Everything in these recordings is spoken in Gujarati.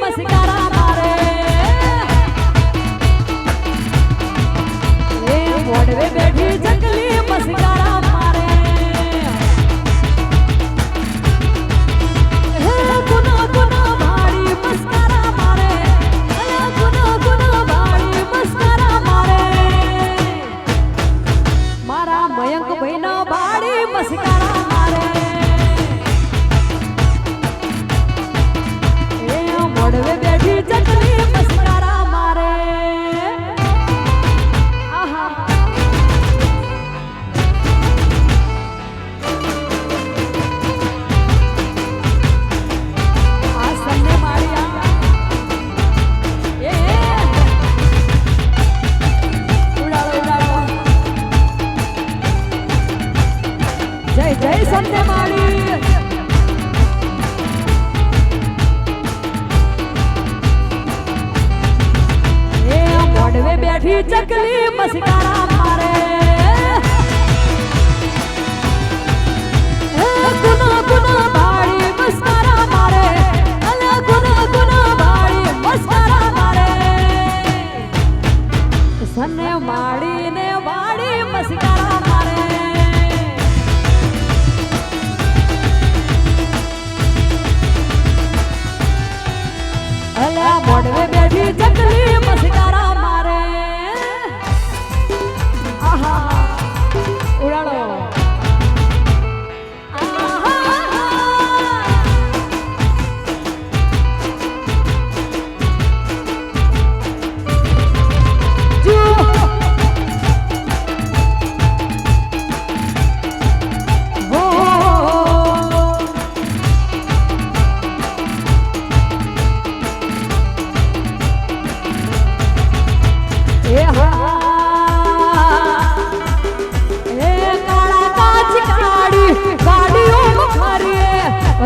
મસ્કારા મારે એ મોડવે બેઠી ચકલી મસ્કારા મારે હે ગુના ગુના ભાડી મસ્કારા મારે હે ગુના ગુના ભાડી મસ્કારા મારે મારા મયંક ભાઈના ભાડી મસ્કારા મારે મોડવે બેઠી ચકલી મસ્કારા મારે આહા આ સન્ને માળિયા એ ઉડાડો ઉડાડો જય જય સન્ને માળી મોડવે બેઠી ચકલી મસ્કારા મારે ગુના ગુના ભાડી મસ્કારા મારે અલે ગુના ગુના ભાડી મસ્કારા મારે સને માડી ને વાડી મસ્કારા મારે અલે મોડવે બેઠી ચકલી મસ્કારા મારે આહા ઉડાડો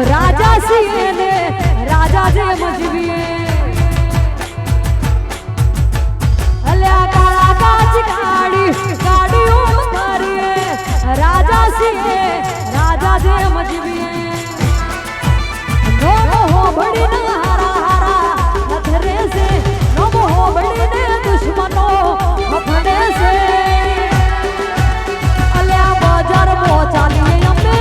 રાજા સિંહ ને રાજા જે મજવીએ અલ્યા કાળા કાચ ગાડી ગાડીઓ કરીએ રાજા સિંહ રાજા જે મજવીએ નો હો બડી ના હારા હારા નથરે સે નો હો બડી ને દુશ્મનો હફડે સે અલ્યા બજાર મો ચાલીએ અમે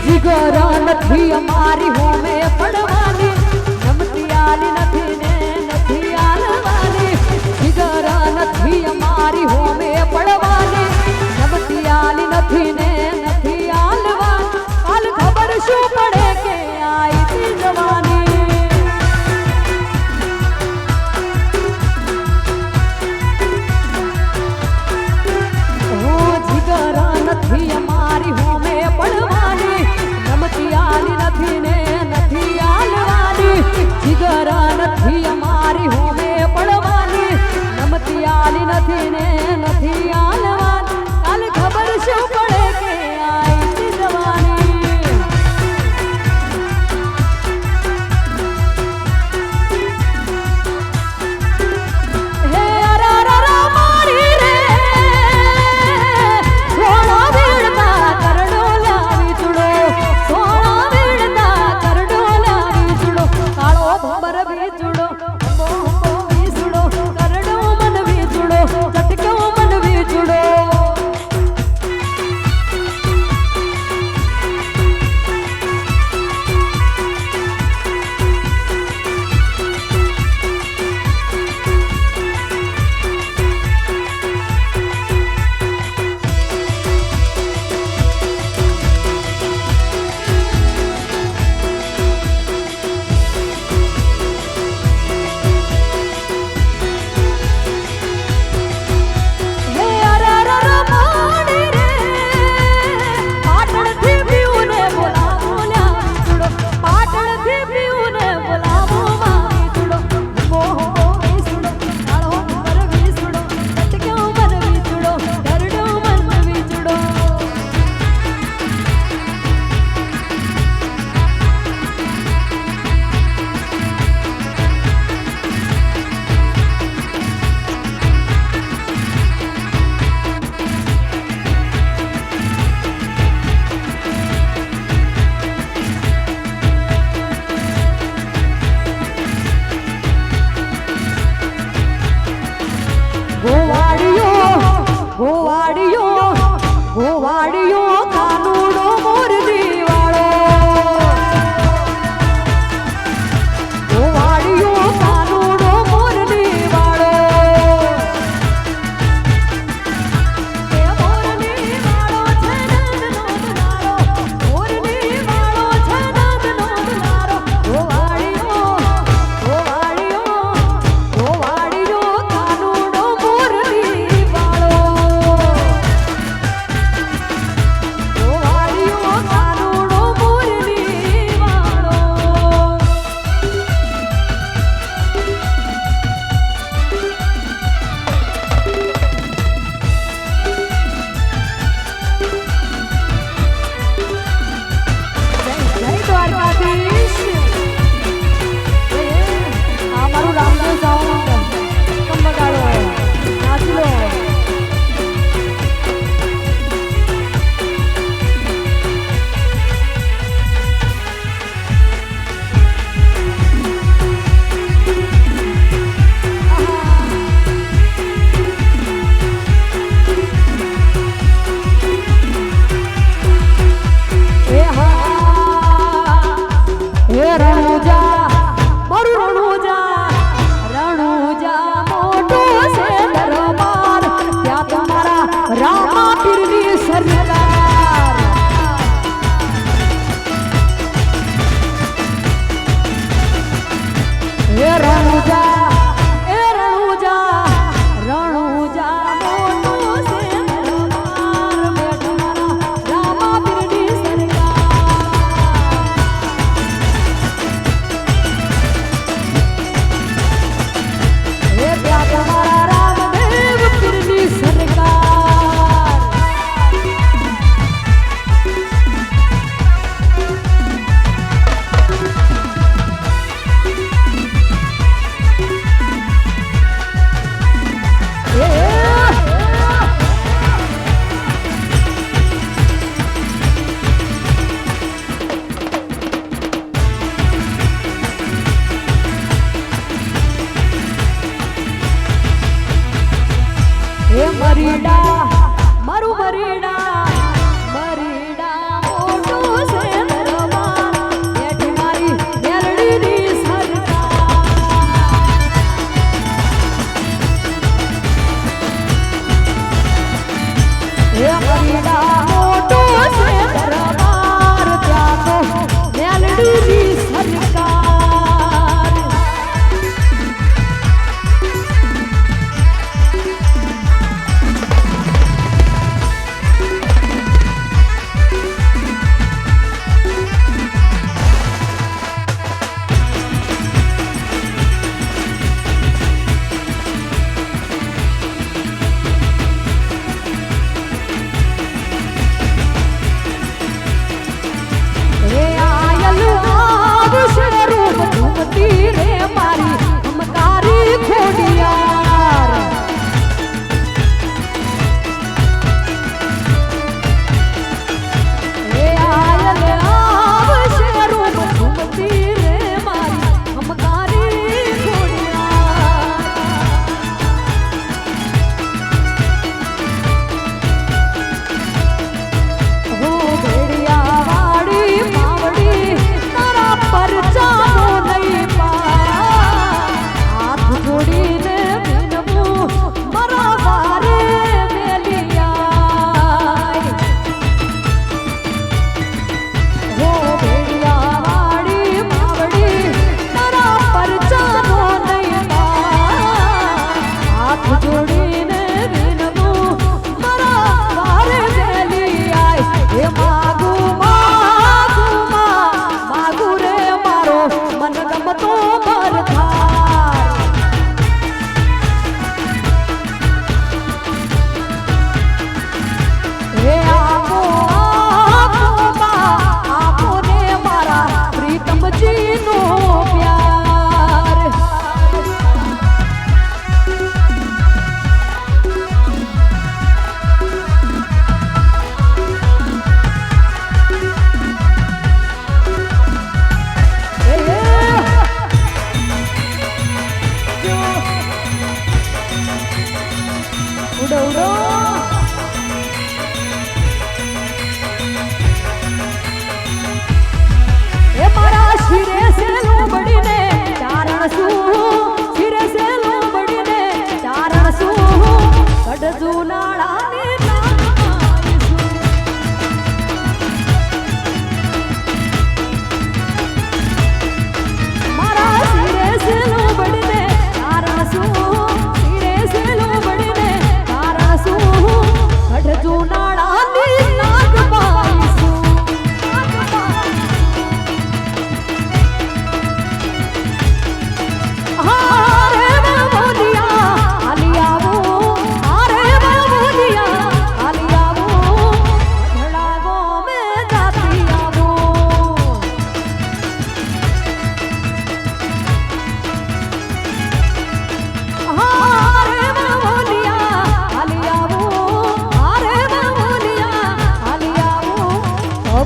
જીગર નથી અમારી હોમે પડવાની નમતી આલી નથી ને નથી આલવાની જીગર નથી અમારી હોમે પડવાની નમતી આલી નથી ને નથી આલવાની હાલ ખબર શું પડે કે આઈ તી જવાની ઓ જીગર નથી અમારી હોમે પડવાની નમતી આલી નથી ને નથી આલવાની જીગર નથી અમારી હોમે પડવાની નમતી આલી નથી ને નથી આલવાની કાલ ખબર શું પડે કે આઈ તી જવાની હે અરરરા મારી રે સોળો વીડતા કરડો લાવી ચૂડો સોળો વીડતા કરડો લાવી ચૂડો કાળો ભંબર વીચુડો અંબો વીસુડો કરડો મન વીચુડો ચટકો મન વીચુડો હે અરરરા મારી રે પાટણથી પીઉને બોલાવો લાવી ચૂડો પાટણથી પીઉને બોલાવો મારી ચૂડો મોહો વીસુડો કાળો ભંબર વીસુડો ચટકો મન વીચુડો કરડો મન વીચુડો ગોવાડિયો ગોવાડિયો કાનુડો મોરલી વાળો ગોવાડિયો કાનુડો મોરલી વાળો એ મોરલી વાળો છે નંદનો દુલારો મોરલી વાળો છે નંદનો દુલારો ગોવાડિયો કાનુડો મોરલી વાળો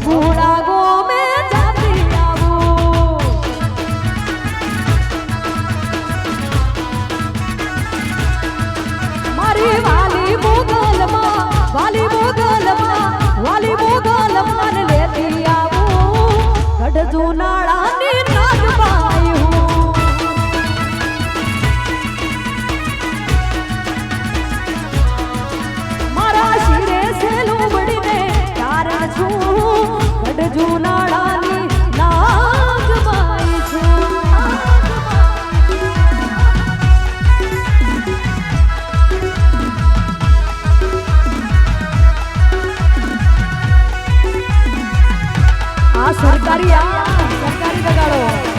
ભગુડા ગોમે જાતી આવું મારી વાલી મોગલમાં વાલી મોગલમાં લેતી આવું ગઢ જુનાળાની નાગબાઈ હું મારા શિરે સેલું બળીને કારણ છું ગઢ જુનાળાની નાગબાઈ છું સરકારી બગાડો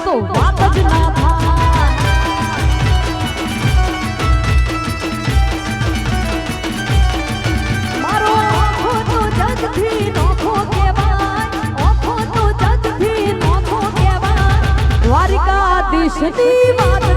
તો વાત જ ના થાય મારો આંખો તો જગથી નોખો કહેવાય આંખો તો જગથી નોખો કહેવાય દ્વારિકાધીશની વાત